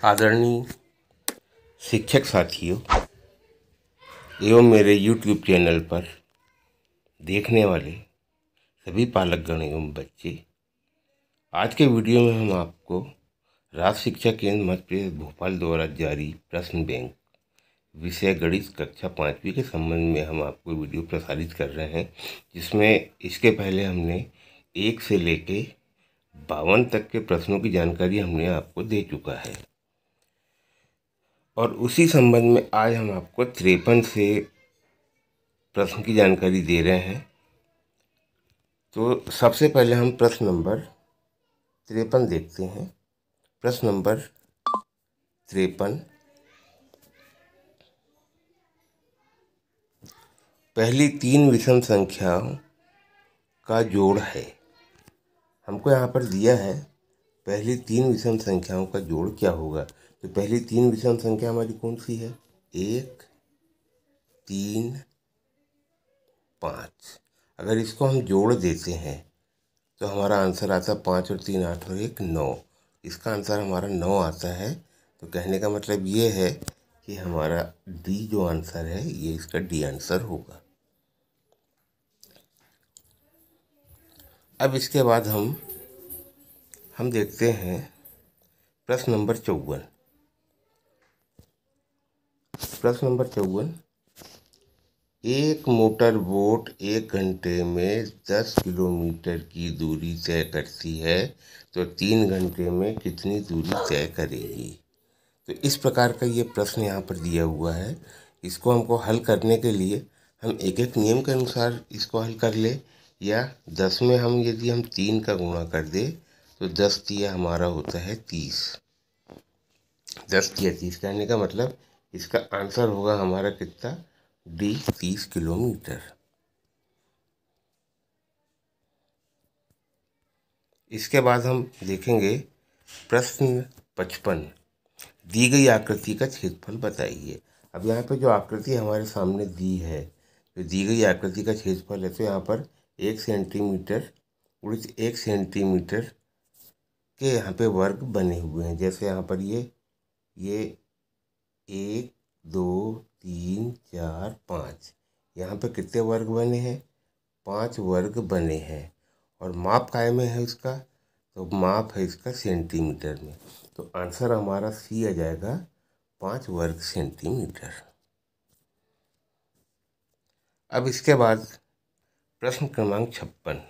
आदरणीय शिक्षक साथियों एवं मेरे YouTube चैनल पर देखने वाले सभी पालकगण एवं बच्चे, आज के वीडियो में हम आपको राज शिक्षा केंद्र मध्य प्रदेश भोपाल द्वारा जारी प्रश्न बैंक विषय गणित कक्षा 5वीं के संबंध में हम आपको वीडियो प्रसारित कर रहे हैं, जिसमें इसके पहले हमने 1 से लेके 52 तक के प्रश्नों की जानकारी हमने आपको दे चुका है। और उसी संबंध में आज हम आपको 53 से प्रश्न की जानकारी दे रहे हैं। तो सबसे पहले हम प्रश्न नंबर 53 देखते हैं। प्रश्न नंबर 53, पहली 3 विषम संख्याओं का जोड़ है। हमको यहाँ पर दिया है पहली 3 विषम संख्याओं का जोड़ क्या होगा। तो पहली 3 विषम संख्या हमारी कौन सी है? 1, 3, 5। अगर इसको हम जोड़ देते हैं तो हमारा आंसर आता है 5 और 3 8 और 1 9। इसका आंसर हमारा 9 आता है। तो कहने का मतलब ये है कि हमारा डी जो आंसर है ये इसका डी आंसर होगा। अब इसके बाद हम देखते हैं प्रश्न नंबर 54। प्रश्न नंबर 54, एक मोटर बोट 1 घंटे में 10 किलोमीटर की दूरी तय करती है, तो 3 घंटे में कितनी दूरी तय करेगी। तो इस प्रकार का ये प्रश्न यहाँ पर दिया हुआ है। इसको हमको हल करने के लिए हम एक एक नियम के अनुसार इसको हल कर ले, या 10 में हम यदि हम 3 का गुणा कर दे तो 10 तिया हमारा होता है 30। 10 तिया 30 कहने का मतलब इसका आंसर होगा हमारा कितना? D 30 kilometre. इसके बाद हम देखेंगे प्रश्न 55, दी गई आकृति का क्षेत्रफल बताइए। अब यहाँ पे जो आकृति हमारे सामने दी है, तो दी गई आकृति का क्षेत्रफल है, तो यहाँ पर 1 सेंटीमीटर उड़ित 1 सेंटीमीटर के यहाँ पे वर्ग बने हुए हैं। जैसे यहाँ पर ये 1 2 3 4 5, यहाँ पे कितने वर्ग बने हैं? 5 वर्ग बने हैं। और माप काय में है इसका? तो माप है इसका सेंटीमीटर में। तो आंसर हमारा सी आ जाएगा 5 वर्ग सेंटीमीटर। अब इसके बाद प्रश्न क्रमांक 56,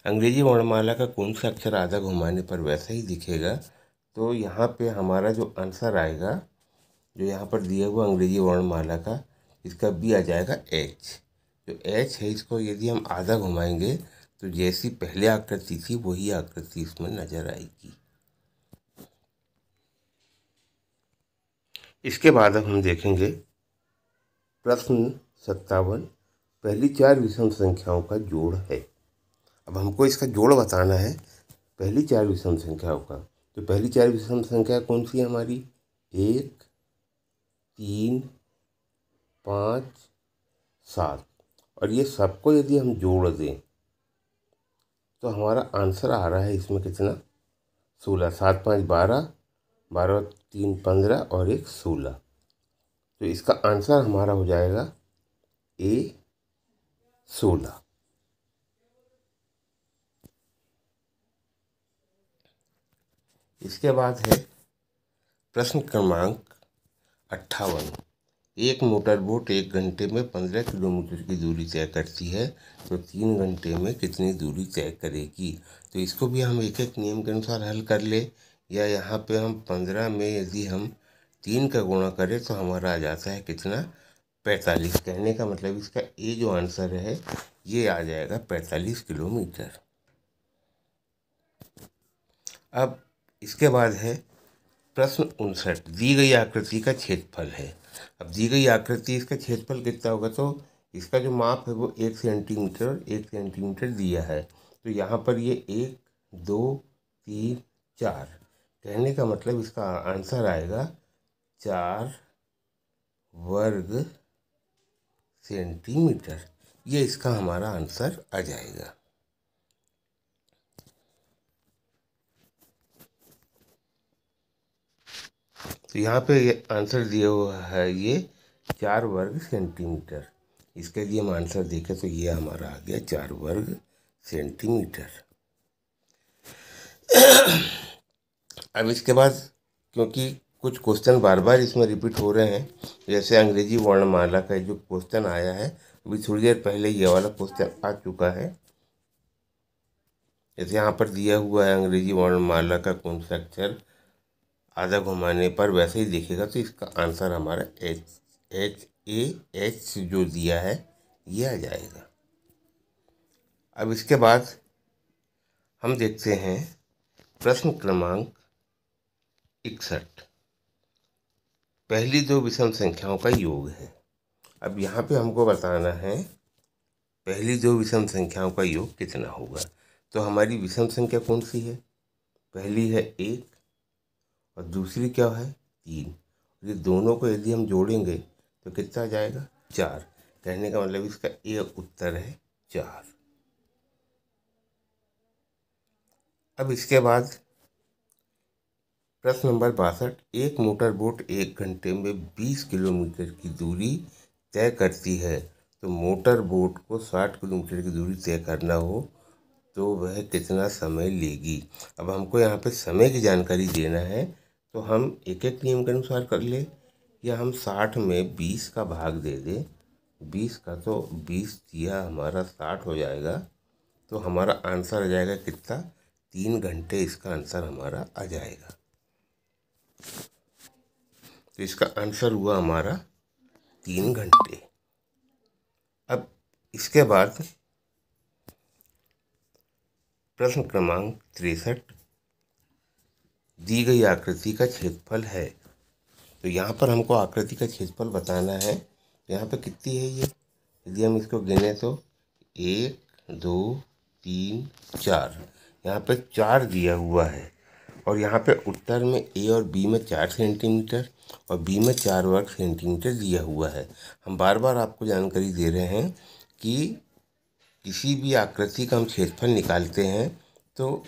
अंग्रेजी वर्णमाला का कौन सा अक्षर आधा घुमाने पर वैसा ही दिखेगा। तो यहाँ पे हमारा जो आंसर आएगा, जो यहाँ पर दिया हुआ अंग्रेजी वर्णमाला का, इसका बी आ जाएगा एच। जो एच है इसको यदि हम आधा घुमाएंगे तो जैसी पहले आकृति थी वही आकृति इसमें नजर आएगी। इसके बाद अब हम देखेंगे प्रश्न 57, पहली 4 विषम संख्याओं का जोड़ है। अब हमको इसका जोड़ बताना है पहली 4 विषम संख्याओं का। तो पहली 4 विषम संख्या कौन सी है हमारी? 1, 3, 5, 7। और ये सबको यदि हम जोड़ दें तो हमारा आंसर आ रहा है इसमें कितना? 16। 7 5 12, 12 3 15 और 1 16। तो इसका आंसर हमारा हो जाएगा ए 16। इसके बाद है प्रश्न क्रमांक 58, एक मोटर बोट 1 घंटे में 15 किलोमीटर की दूरी तय करती है, तो 3 घंटे में कितनी दूरी तय करेगी। तो इसको भी हम एक एक नियम के अनुसार हल कर ले, या यहाँ पे हम 15 में यदि हम 3 का गुणा करें तो हमारा आ जाता है कितना? 45। कहने का मतलब इसका ए जो आंसर है ये आ जाएगा 45 किलोमीटर। अब इसके बाद है प्रश्न 59, दी गई आकृति का क्षेत्रफल है। अब दी गई आकृति, इसका क्षेत्रफल कितना होगा? तो इसका जो माप है वो 1 सेंटीमीटर और 1 सेंटीमीटर दिया है। तो यहाँ पर ये 1 2 3 4, कहने का मतलब इसका आंसर आएगा 4 वर्ग सेंटीमीटर। ये इसका हमारा आंसर आ जाएगा। तो यहाँ पे ये आंसर दिया हुआ है ये 4 वर्ग सेंटीमीटर। इसके लिए हम आंसर देखें तो ये हमारा आ गया 4 वर्ग सेंटीमीटर। अब इसके बाद क्योंकि कुछ क्वेश्चन बार बार इसमें रिपीट हो रहे हैं, जैसे अंग्रेजी वर्णमाला का जो क्वेश्चन आया है, अभी थोड़ी देर पहले ये वाला क्वेश्चन आ चुका है। जैसे यहाँ पर दिया हुआ है अंग्रेजी वर्णमाला का कौन सा अक्षर आधा घुमाने पर वैसे ही दिखेगा, तो इसका आंसर हमारा H जो दिया है ये आ जाएगा। अब इसके बाद हम देखते हैं प्रश्न क्रमांक 61, पहली दो विषम संख्याओं का योग है। अब यहाँ पे हमको बताना है पहली दो विषम संख्याओं का योग कितना होगा। तो हमारी विषम संख्या कौन सी है, पहली है 1 और दूसरी क्या है 3। ये दोनों को यदि हम जोड़ेंगे तो कितना आ जाएगा 4। कहने का मतलब इसका ये उत्तर है 4। अब इसके बाद प्रश्न नंबर 62, एक मोटर बोट 1 घंटे में 20 किलोमीटर की दूरी तय करती है, तो मोटर बोट को 60 किलोमीटर की दूरी तय करना हो तो वह कितना समय लेगी। अब हमको यहाँ पे समय की जानकारी देना है, तो हम एक एक नियम के अनुसार कर ले, या हम 60 में 20 का भाग दे दें। 20 का तो 20 दिया हमारा 60 हो जाएगा, तो हमारा आंसर आ जाएगा कितना 3 घंटे। इसका आंसर हमारा आ जाएगा। तो इसका आंसर हुआ हमारा 3 घंटे। अब इसके बाद प्रश्न क्रमांक 63, दी गई आकृति का क्षेत्रफल है। तो यहाँ पर हमको आकृति का क्षेत्रफल बताना है। यहाँ पे कितनी है ये, यदि हम इसको गिने तो 1 2 3 4, यहाँ पे 4 दिया हुआ है। और यहाँ पे उत्तर में ए और बी में 4 सेंटीमीटर और बी में 4 वर्ग सेंटीमीटर दिया हुआ है। हम बार बार आपको जानकारी दे रहे हैं कि किसी भी आकृति का हम क्षेत्रफल निकालते हैं तो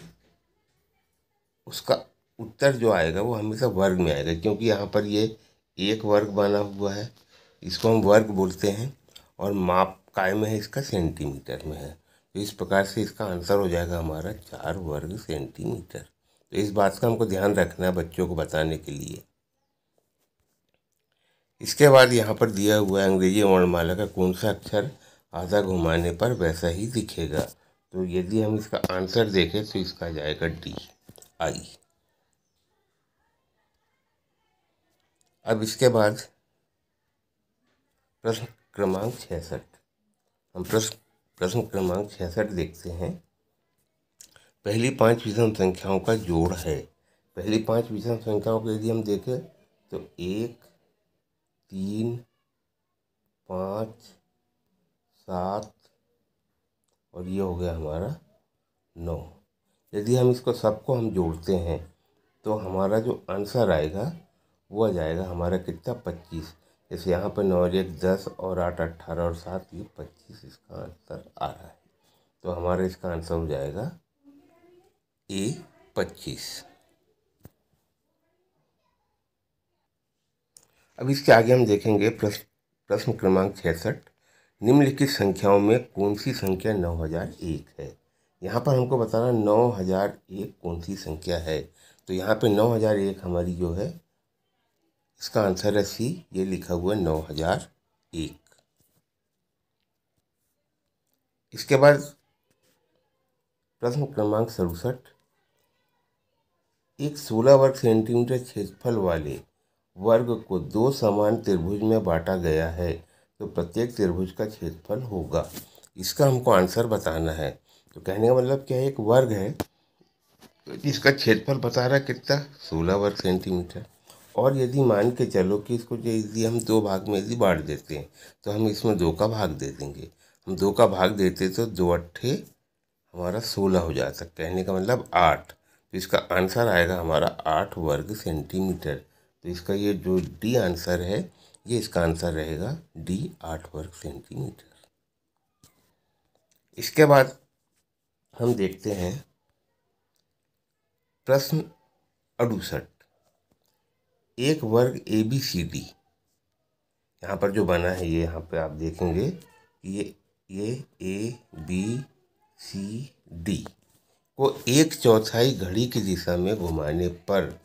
उसका उत्तर जो आएगा वो हमेशा वर्ग में आएगा, क्योंकि यहाँ पर ये 1 वर्ग बना हुआ है, इसको हम वर्ग बोलते हैं, और माप काय में है इसका सेंटीमीटर में है। तो इस प्रकार से इसका आंसर हो जाएगा हमारा 4 वर्ग सेंटीमीटर। तो इस बात का हमको ध्यान रखना है बच्चों को बताने के लिए। इसके बाद यहाँ पर दिया हुआ है अंग्रेजी वर्णमाला का कौन सा अक्षर आधा घुमाने पर वैसा ही दिखेगा। तो यदि हम इसका आंसर देखें तो इसका आ जाएगा डी आई। अब इसके बाद प्रश्न क्रमांक 66, हम प्रश्न क्रमांक 66 देखते हैं। पहली 5 विषम संख्याओं का जोड़ है। पहली 5 विषम संख्याओं को यदि हम देखें तो 1 3 5 7 और ये हो गया हमारा 9। यदि हम इसको सबको हम जोड़ते हैं तो हमारा जो आंसर आएगा वो आ जाएगा हमारा कितना 25। जैसे यहाँ पर 9 और 1 10 और 8 18 और 7 ये 25 इसका आंसर आ रहा है। तो हमारा इसका आंसर हो जाएगा ए 25। अब इसके आगे हम देखेंगे प्रश्न क्रमांक 66, निम्नलिखित संख्याओं में कौन सी संख्या 9001 है। यहाँ पर हमको बताना 9001 कौन सी संख्या है। तो यहाँ पे 9001 हमारी जो है इसका आंसर है सी, ये लिखा हुआ है 9001। इसके बाद प्रश्न क्रमांक 67, एक 16 वर्ग सेंटीमीटर क्षेत्रफल वाले वर्ग को 2 समान त्रिभुज में बांटा गया है, तो प्रत्येक त्रिभुज का क्षेत्रफल होगा। इसका हमको आंसर बताना है। तो कहने का मतलब क्या है, एक वर्ग है तो इसका क्षेत्रफल बता रहा है कितना 16 वर्ग सेंटीमीटर। और यदि मान के चलो कि इसको यदि हम 2 भाग में यदि बांट देते हैं तो हम इसमें 2 का भाग दे देंगे। हम 2 का भाग देते तो 2 अट्ठे हमारा 16 हो जाता। कहने का मतलब 8। तो इसका आंसर आएगा हमारा 8 वर्ग सेंटीमीटर। तो इसका ये जो डी आंसर है ये इसका आंसर रहेगा डी 8 वर्ग सेंटीमीटर। इसके बाद हम देखते हैं प्रश्न 68, एक वर्ग ABCD यहाँ पर जो बना है, ये यहाँ पे आप देखेंगे ये ABCD को एक चौथाई घड़ी की दिशा में घुमाने पर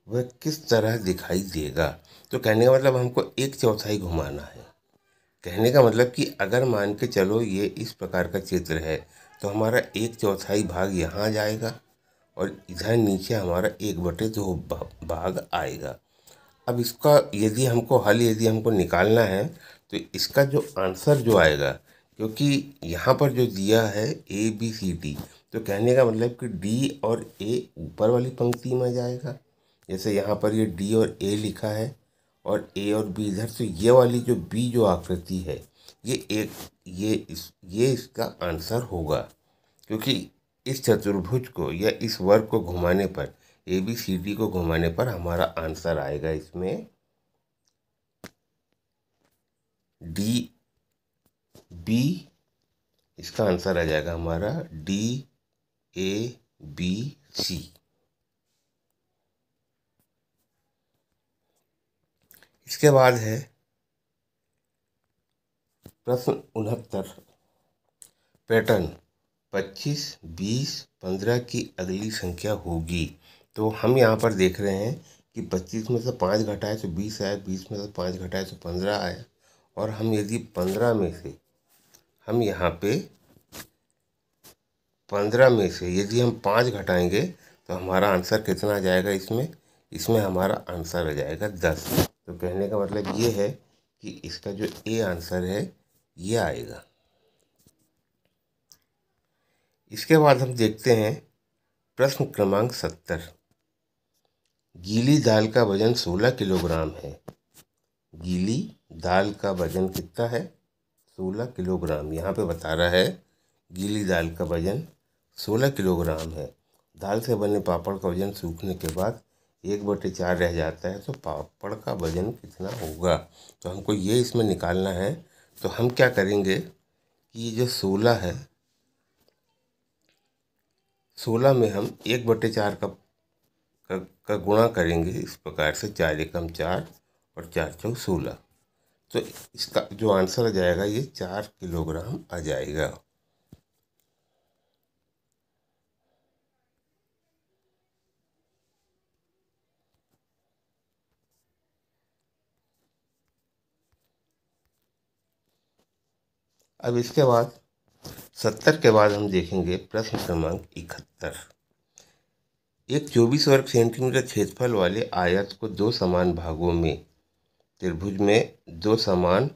वह किस तरह दिखाई देगा। तो कहने का मतलब हमको एक चौथाई घुमाना है। कहने का मतलब कि अगर मान के चलो ये इस प्रकार का चित्र है तो हमारा एक चौथाई भाग यहाँ जाएगा और इधर नीचे हमारा 1/2 भाग आएगा। अब इसका यदि हमको निकालना है तो इसका जो आंसर जो आएगा, क्योंकि यहाँ पर जो दिया है ABCD, तो कहने का मतलब कि D और A ऊपर वाली पंक्ति में जाएगा। जैसे यहाँ पर ये D और A लिखा है और A और B इधर, तो ये वाली जो B जो आकृति है ये इसका आंसर होगा, क्योंकि इस चतुर्भुज को या इस वर्ग को घुमाने पर, ABCD को घुमाने पर हमारा आंसर आएगा इसमें DB। इसका आंसर आ जाएगा हमारा DABC। इसके बाद है प्रश्न 69। पैटर्न 25, 20, 15 की अगली संख्या होगी। तो हम यहाँ पर देख रहे हैं कि 25 में से 5 घटाए तो 20 आया, 20 में से 5 घटाए तो 15 आया, और हम यदि 15 में से हम यहाँ पे 15 में से यदि हम 5 घटाएंगे तो हमारा आंसर कितना आ जाएगा इसमें हमारा आंसर आ जाएगा 10। तो कहने का मतलब ये है कि इसका जो ए आंसर है ये आएगा। इसके बाद हम देखते हैं प्रश्न क्रमांक 70। गीली दाल का वजन 16 किलोग्राम है। गीली दाल का वजन कितना है? 16 किलोग्राम। यहाँ पे बता रहा है गीली दाल का वजन 16 किलोग्राम है। दाल से बने पापड़ का वजन सूखने के बाद 1/4 रह जाता है, तो पापड़ का वजन कितना होगा? तो हमको ये इसमें निकालना है। तो हम क्या करेंगे कि ये जो 16 है, 16 में हम 1/4 का गुणा करेंगे इस प्रकार से, 4 एकम 4 और 4 चौक 16। तो इसका जो आंसर आ जाएगा ये 4 किलोग्राम आ जाएगा। अब इसके बाद 70 के बाद हम देखेंगे प्रश्न क्रमांक 71। एक 24 वर्ग सेंटीमीटर क्षेत्रफल वाले आयत को दो समान भागों में दो समान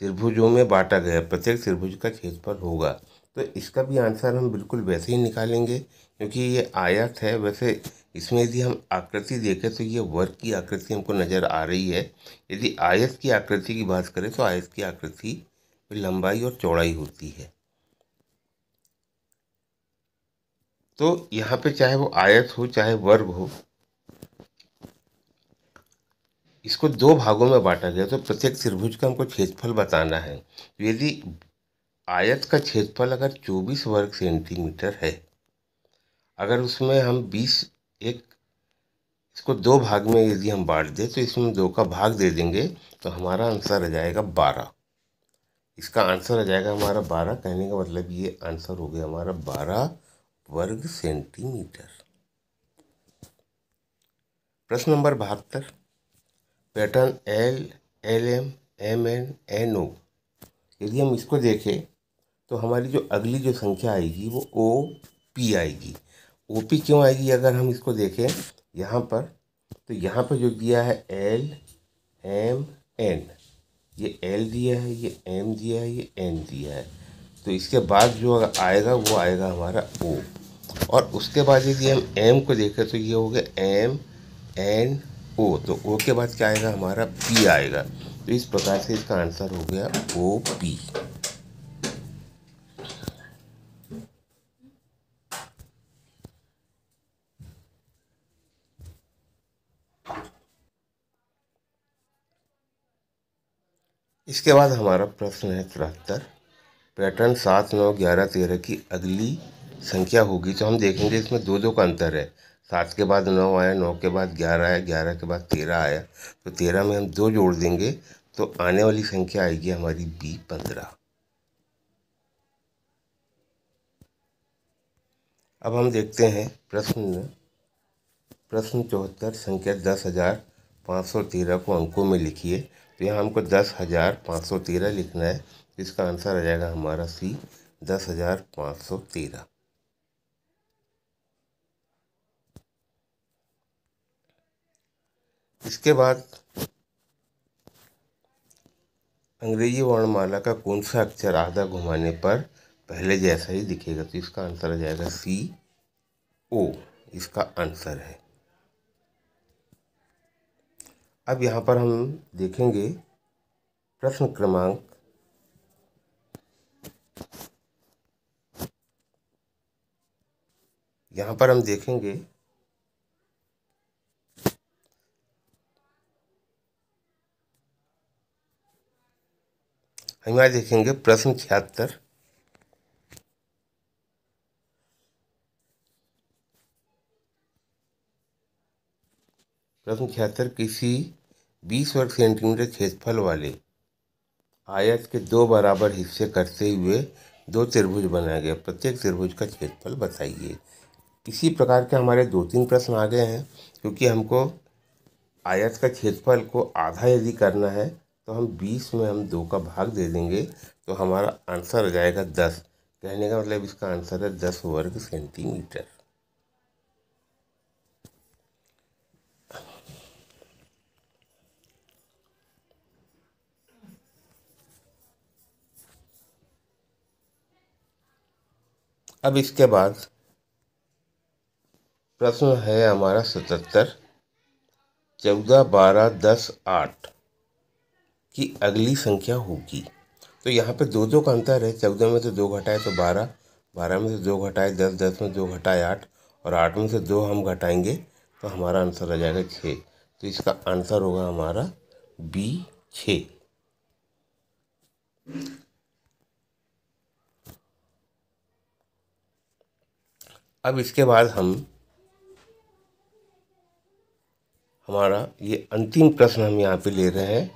त्रिभुजों में बांटा गया, प्रत्येक त्रिभुज का क्षेत्रफल होगा। तो इसका भी आंसर हम बिल्कुल वैसे ही निकालेंगे, क्योंकि ये आयत है। वैसे इसमें यदि हम आकृति देखें तो ये वर्ग की आकृति हमको नज़र आ रही है। यदि आयत की आकृति की बात करें तो आयत की आकृति में लंबाई और चौड़ाई होती है। तो यहाँ पे चाहे वो आयत हो चाहे वर्ग हो, इसको दो भागों में बांटा गया, तो प्रत्येक त्रिभुज का हमको क्षेत्रफल बताना है। तो यदि आयत का क्षेत्रफल अगर 24 वर्ग सेंटीमीटर है, अगर उसमें हम इसको दो भाग में यदि हम बांट दें, तो इसमें 2 का भाग दे देंगे तो हमारा आंसर आ जाएगा 12। इसका आंसर आ जाएगा हमारा 12। कहने का मतलब ये आंसर हो गया हमारा 12 वर्ग सेंटीमीटर। प्रश्न number 72। Pattern LM MN NO, यदि हम इसको देखें तो हमारी जो अगली जो संख्या आएगी वो OP आएगी। OP क्यों आएगी? अगर हम इसको देखें यहाँ पर, तो यहाँ पर जो दिया है LMN, ये L दिया है, ये M दिया है, ये N दिया है। तो इसके बाद जो आएगा वो आएगा हमारा O, और उसके बाद यदि हम M को देखें तो ये हो गया MNO। तो O के बाद क्या आएगा? हमारा P आएगा। तो इस प्रकार से इसका आंसर हो गया OP। इसके बाद हमारा प्रश्न है 73। पैटर्न 7, 9, 11, 13 की अगली संख्या होगी। तो हम देखेंगे इसमें 2 का अंतर है। 7 के बाद 9 आया, 9 के बाद 11 आया, 11 के बाद 13 आया, तो 13 में हम 2 जोड़ देंगे तो आने वाली संख्या आएगी हमारी B15। अब हम देखते हैं प्रश्न 74 संख्या 10,513 को अंकों में लिखिए। तो यहाँ हमको 10,513 लिखना है, तो इसका आंसर आ जाएगा हमारा C 10,513। इसके बाद अंग्रेजी वर्णमाला का कौन सा अक्षर आधा घुमाने पर पहले जैसा ही दिखेगा, तो इसका आंसर आ जाएगा CO, इसका आंसर है। अब यहाँ पर हम देखेंगे प्रश्न क्रमांक 76। प्रश्न 76 किसी 20 वर्ग सेंटीमीटर क्षेत्रफल वाले आयत के 2 बराबर हिस्से करते हुए 2 त्रिभुज बनाया गया, प्रत्येक त्रिभुज का क्षेत्रफल बताइए। इसी प्रकार के हमारे 2-3 प्रश्न आ गए हैं। क्योंकि हमको आयत का क्षेत्रफल को आधा यदि करना है तो हम 20 में हम 2 का भाग दे देंगे, तो हमारा आंसर आ जाएगा 10। कहने का मतलब इसका आंसर है 10 वर्ग सेंटीमीटर। अब इसके बाद प्रश्न है हमारा 77, 14, 12, 10, 8 की अगली संख्या होगी। तो यहाँ पे 2 का अंतर है। 14 में से 2 घटाए तो 12, 12 में से 2 घटाए 10, 10 में 2 घटाए 8, और 8 में से 2 हम घटाएंगे तो हमारा आंसर आ जाएगा 6। तो इसका आंसर होगा हमारा B 6। अब इसके बाद हमारा ये अंतिम प्रश्न हम यहाँ पे ले रहे हैं।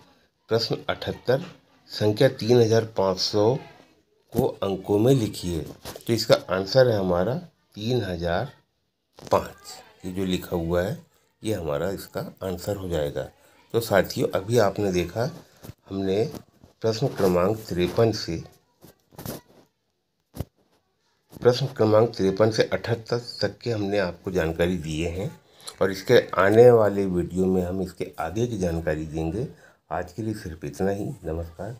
प्रश्न 78, संख्या 3500 को अंकों में लिखिए। तो इसका आंसर है हमारा 3005। ये जो लिखा हुआ है ये हमारा इसका आंसर हो जाएगा। तो साथियों, अभी आपने देखा हमने प्रश्न क्रमांक 53 से 78 तक के हमने आपको जानकारी दिए हैं, और इसके आने वाले वीडियो में हम इसके आगे की जानकारी देंगे। आज के लिए सिर्फ इतना ही। नमस्कार।